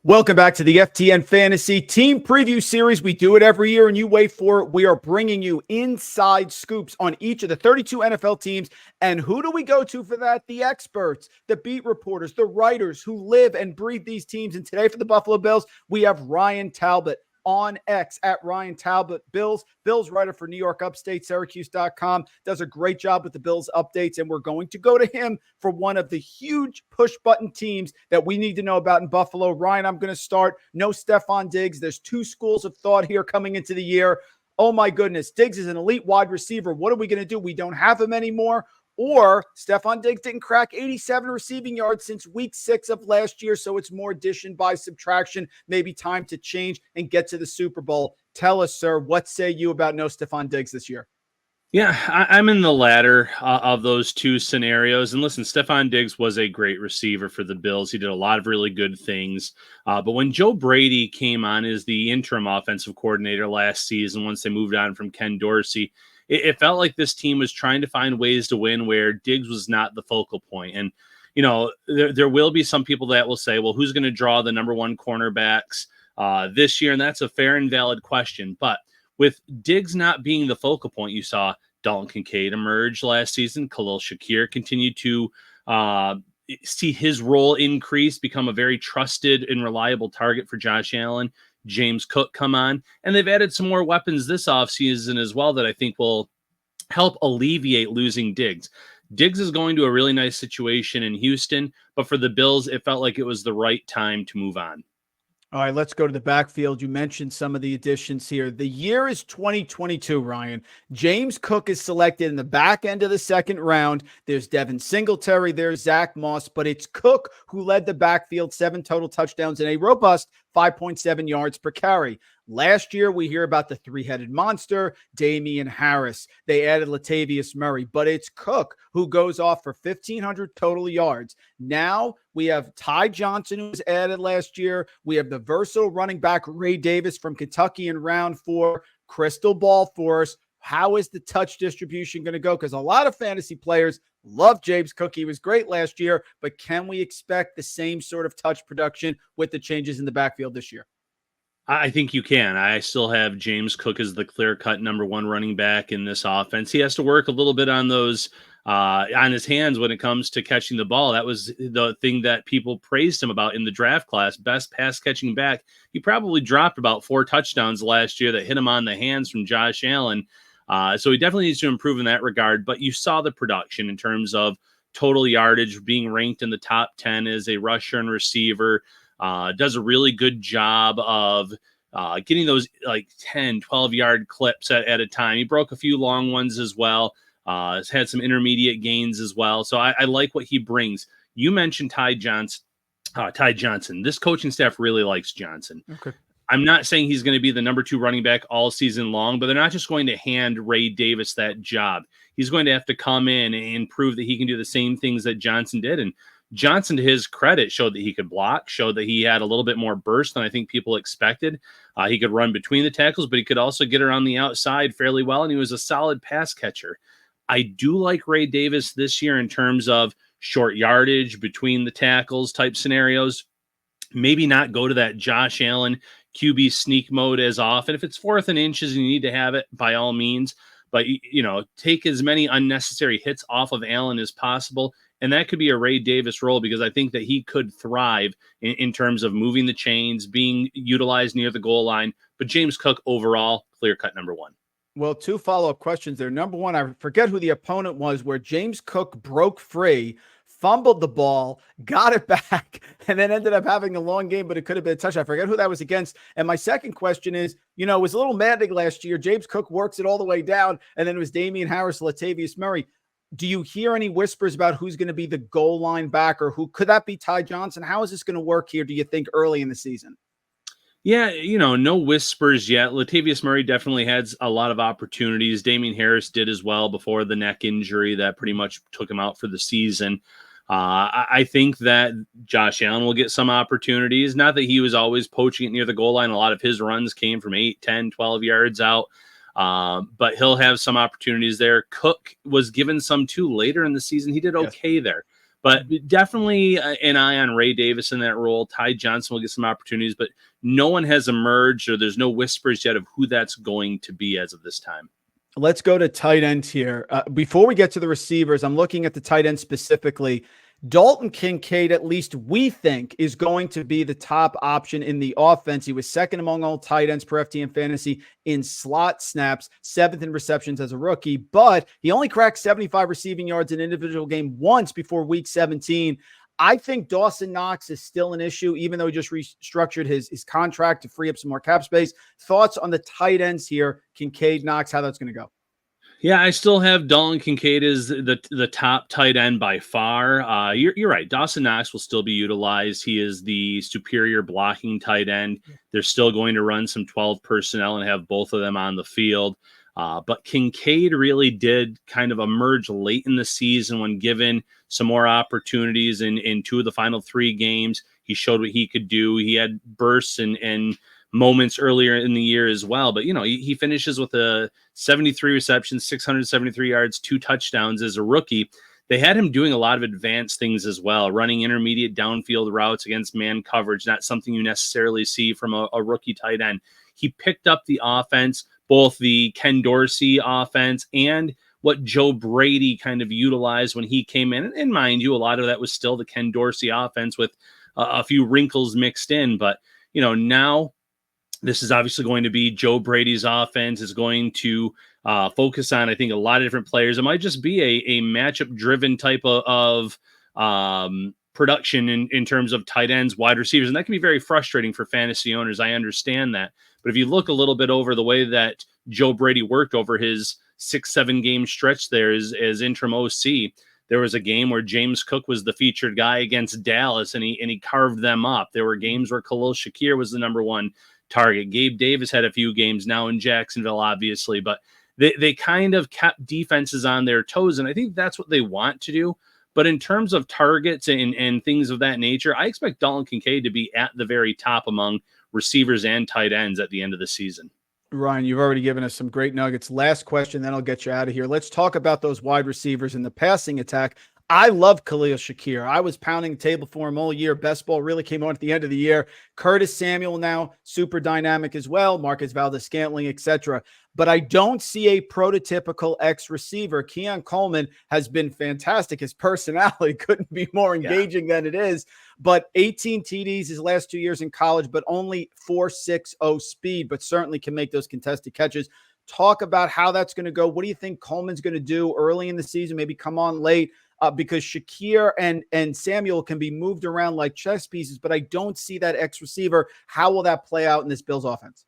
Welcome back to the FTN Fantasy Team Preview Series. We do it every year and you wait for it. We are bringing you inside scoops on each of the 32 NFL teams. And who do we go to for that? The experts, the beat reporters, the writers who live and breathe these teams. And today for the Buffalo Bills, we have Ryan Talbot on X at Ryan Talbot Bills writer for New York Upstate, Syracuse.com, does a great job with the Bills updates. And we're going to go to him for one of the huge push button teams that we need to know about in Buffalo. Ryan, I'm going to start. No Stefon Diggs. There's two schools of thought here coming into the year. Oh my goodness. Diggs is an elite wide receiver. What are we going to do? We don't have him anymore. Or Stefon Diggs didn't crack 87 receiving yards since week 6 of last year, so it's more addition by subtraction. Maybe time to change and get to the Super Bowl. Tell us, sir, what say you about no Stefon Diggs this year? Yeah, I'm in the latter of those two scenarios. And listen, Stefon Diggs was a great receiver for the Bills. He did a lot of really good things. But when Joe Brady came on as the interim offensive coordinator last season, once they moved on from Ken Dorsey, it felt like this team was trying to find ways to win where Diggs was not the focal point. And, you know, there will be some people that will say, well, who's going to draw the number one cornerbacks this year? And that's a fair and valid question. But with Diggs not being the focal point, you saw Dalton Kincaid emerge last season. Khalil Shakir continued to see his role increase, become a very trusted and reliable target for Josh Allen. James Cook come on, and they've added some more weapons this offseason as well that I think will help alleviate losing Diggs. Diggs is going to a really nice situation in Houston, but for the Bills, it felt like it was the right time to move on. All right, let's go to the backfield. You mentioned some of the additions here. The year is 2022, Ryan. James Cook is selected in the back end of the second round. There's Devin Singletary, there's Zach Moss, but it's Cook who led the backfield, 7 total touchdowns and a robust 5.7 yards per carry. Last year, we hear about the three-headed monster, Damian Harris. They added Latavius Murray, but it's Cook who goes off for 1,500 total yards. Now we have Ty Johnson, who was added last year. We have the versatile running back Ray Davis from Kentucky in round 4. Crystal ball for us. How is the touch distribution going to go? Because a lot of fantasy players love James Cook. He was great last year, but can we expect the same sort of touch production with the changes in the backfield this year? I think you can. I still have James Cook as the clear-cut number one running back in this offense. He has to work a little bit on those on his hands when it comes to catching the ball. That was the thing that people praised him about in the draft class. Best pass catching back. He probably dropped about 4 touchdowns last year that hit him on the hands from Josh Allen. So he definitely needs to improve in that regard. But you saw the production in terms of total yardage, being ranked in the top 10 as a rusher and receiver. Does a really good job of getting those like 10, 12-yard clips at a time. He broke a few long ones as well. Has had some intermediate gains as well. So I like what he brings. You mentioned Ty Johnson. This coaching staff really likes Johnson. Okay. I'm not saying he's going to be the number 2 running back all season long, but they're not just going to hand Ray Davis that job. He's going to have to come in and prove that he can do the same things that Johnson did. And Johnson, to his credit, showed that he could block, showed that he had a little bit more burst than I think people expected. He could run between the tackles, but he could also get around the outside fairly well, and he was a solid pass catcher. I do like Ray Davis this year in terms of short yardage, between the tackles type scenarios. Maybe not go to that Josh Allen QB sneak mode as often. If it's 4th and inches and you need to have it, by all means. But, you know, take as many unnecessary hits off of Allen as possible. And that could be a Ray Davis role because I think that he could thrive in terms of moving the chains, being utilized near the goal line. But James Cook overall, clear-cut number 1. Well, 2 follow-up questions there. Number 1, I forget who the opponent was where James Cook broke free, fumbled the ball, got it back, and then ended up having a long game, but it could have been a touchdown. I forget who that was against. And my second question is, you know, it was a little maddening last year. James Cook works it all the way down, and then it was Damian Harris, Latavius Murray. Do you hear any whispers about who's going to be the goal line back, or who could that be? Ty Johnson? How is this going to work here, do you think, early in the season? Yeah, you know, no whispers yet. Latavius Murray definitely had a lot of opportunities. Damian Harris did as well before the neck injury that pretty much took him out for the season. I think that Josh Allen will get some opportunities. Not that he was always poaching it near the goal line. A lot of his runs came from 8, 10, 12 yards out. But he'll have some opportunities there. Cook was given some too later in the season. He did okay there. But definitely an eye on Ray Davis in that role. Ty Johnson will get some opportunities, but no one has emerged, or there's no whispers yet of who that's going to be as of this time. Let's go to tight ends here. Before we get to the receivers, I'm looking at the tight end specifically. Dalton Kincaid, at least we think, is going to be the top option in the offense. He was second among all tight ends per FTN Fantasy in slot snaps, 7th in receptions as a rookie, but he only cracked 75 receiving yards in an individual game once before week 17. I think Dawson Knox is still an issue, even though he just restructured his contract to free up some more cap space. Thoughts on the tight ends here, Kincaid, Knox, how that's going to go? Yeah, I still have Dalton Kincaid as the top tight end by far. You're right. Dawson Knox will still be utilized. He is the superior blocking tight end. They're still going to run some 12 personnel and have both of them on the field. But Kincaid really did kind of emerge late in the season when given some more opportunities in 2 of the final 3 games. He showed what he could do. He had bursts and moments earlier in the year as well. But, he finishes with a 73 receptions, 673 yards, 2 touchdowns as a rookie. They had him doing a lot of advanced things as well, running intermediate downfield routes against man coverage, not something you necessarily see from a rookie tight end. He picked up the offense, both the Ken Dorsey offense and what Joe Brady kind of utilized when he came in. And mind you, a lot of that was still the Ken Dorsey offense with a few wrinkles mixed in. But, now this is obviously going to be Joe Brady's offense. Is going to focus on, I think, a lot of different players. It might just be a matchup-driven type of production in terms of tight ends, wide receivers, and that can be very frustrating for fantasy owners. I understand that. But if you look a little bit over the way that Joe Brady worked over his 6-7 game stretch there as interim OC, there was a game where James Cook was the featured guy against Dallas, and he carved them up. There were games where Khalil Shakir was the number 1 target. Gabe Davis had a few games now in Jacksonville, obviously, but they kind of kept defenses on their toes, and I think that's what they want to do. But in terms of targets and things of that nature, I expect Dalton Kincaid to be at the very top among receivers and tight ends at the end of the season. Ryan, you've already given us some great nuggets. Last question, then I'll get you out of here. Let's talk about those wide receivers in the passing attack. I love Khalil Shakir. I was pounding the table for him all year. Best ball really came on at the end of the year. Curtis Samuel now super dynamic as well. Marcus Valdes-Scantling, etc. But I don't see a prototypical X receiver. Keon Coleman has been fantastic. His personality couldn't be more engaging than it is. But 18 TDs his last 2 years in college, but only 4.60 speed, but certainly can make those contested catches. Talk about how that's going to go. What do you think Coleman's going to do early in the season? Maybe come on late. Because Shakir and Samuel can be moved around like chess pieces, but I don't see that X receiver. How will that play out in this Bills offense?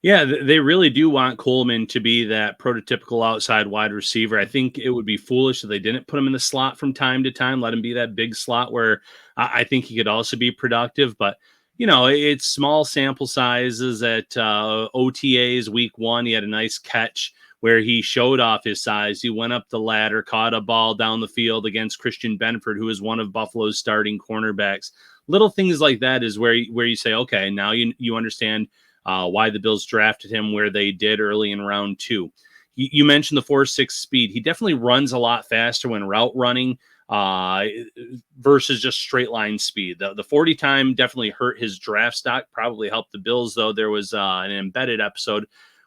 Yeah, they really do want Coleman to be that prototypical outside wide receiver. I think it would be foolish if they didn't put him in the slot from time to time, let him be that big slot where I think he could also be productive. But, it's small sample sizes at OTAs week 1. He had a nice catch where he showed off his size. He went up the ladder, caught a ball down the field against Christian Benford, who is one of Buffalo's starting cornerbacks. Little things like that is where you say, okay, now you understand why the Bills drafted him where they did early in round 2. You mentioned the 4.6 speed. He definitely runs a lot faster when route running versus just straight line speed. The 40 time definitely hurt his draft stock, probably helped the Bills, though. There was an embedded episode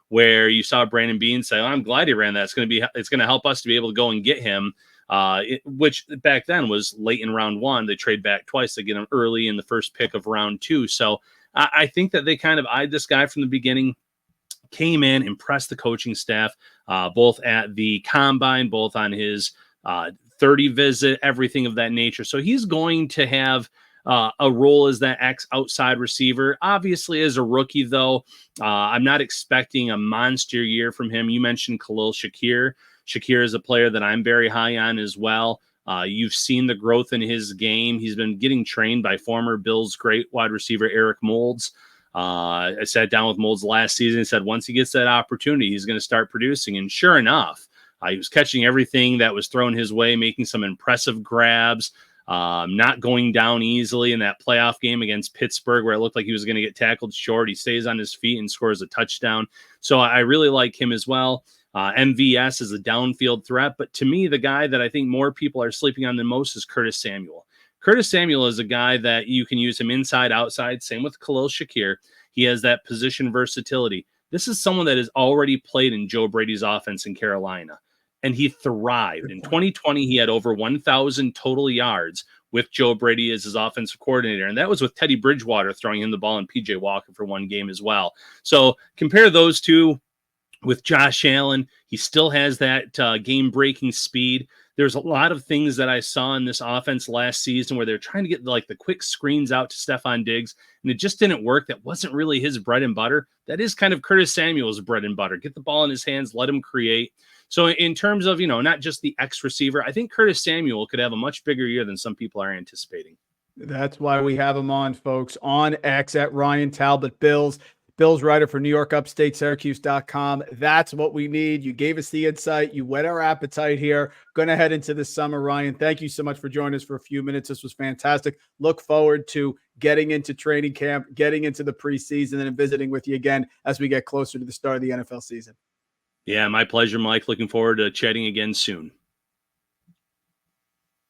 where you saw Brandon Beane say, I'm glad he ran that. It's going to help us to be able to go and get him, which back then was late in round 1. They trade back twice to get him early in the first pick of round 2. So I think that they kind of eyed this guy from the beginning, came in, impressed the coaching staff, both at the combine, both on his 30 visit, everything of that nature. So he's going to have a role as that X outside receiver. Obviously, as a rookie, though, I'm not expecting a monster year from him. You mentioned Khalil Shakir. Shakir is a player that I'm very high on as well. You've seen the growth in his game. He's been getting trained by former Bills great wide receiver Eric Moulds. I sat down with Moulds last season and said once he gets that opportunity, he's going to start producing. And sure enough, he was catching everything that was thrown his way, making some impressive grabs. Not going down easily in that playoff game against Pittsburgh where it looked like he was going to get tackled short. He stays on his feet and scores a touchdown. So I really like him as well. MVS is a downfield threat, but to me, the guy that I think more people are sleeping on than most is Curtis Samuel. Curtis Samuel is a guy that you can use him inside, outside. Same with Khalil Shakir. He has that position versatility. This is someone that has already played in Joe Brady's offense in Carolina, and he thrived. In 2020, he had over 1,000 total yards with Joe Brady as his offensive coordinator, and that was with Teddy Bridgewater throwing him the ball and P.J. Walker for one game as well. So compare those two with Josh Allen. He still has that game-breaking speed. There's a lot of things that I saw in this offense last season where they're trying to get like the quick screens out to Stephon Diggs, and it just didn't work. That wasn't really his bread and butter. That is kind of Curtis Samuel's bread and butter. Get the ball in his hands, let him create. So in terms of, not just the X receiver, I think Curtis Samuel could have a much bigger year than some people are anticipating. That's why we have him on, folks, on X at Ryan Talbot Bills writer for New York Upstate, Syracuse.com. That's what we need. You gave us the insight. You whet our appetite here. Going to head into the summer, Ryan. Thank you so much for joining us for a few minutes. This was fantastic. Look forward to getting into training camp, getting into the preseason, and visiting with you again as we get closer to the start of the NFL season. Yeah, my pleasure, Mike. Looking forward to chatting again soon.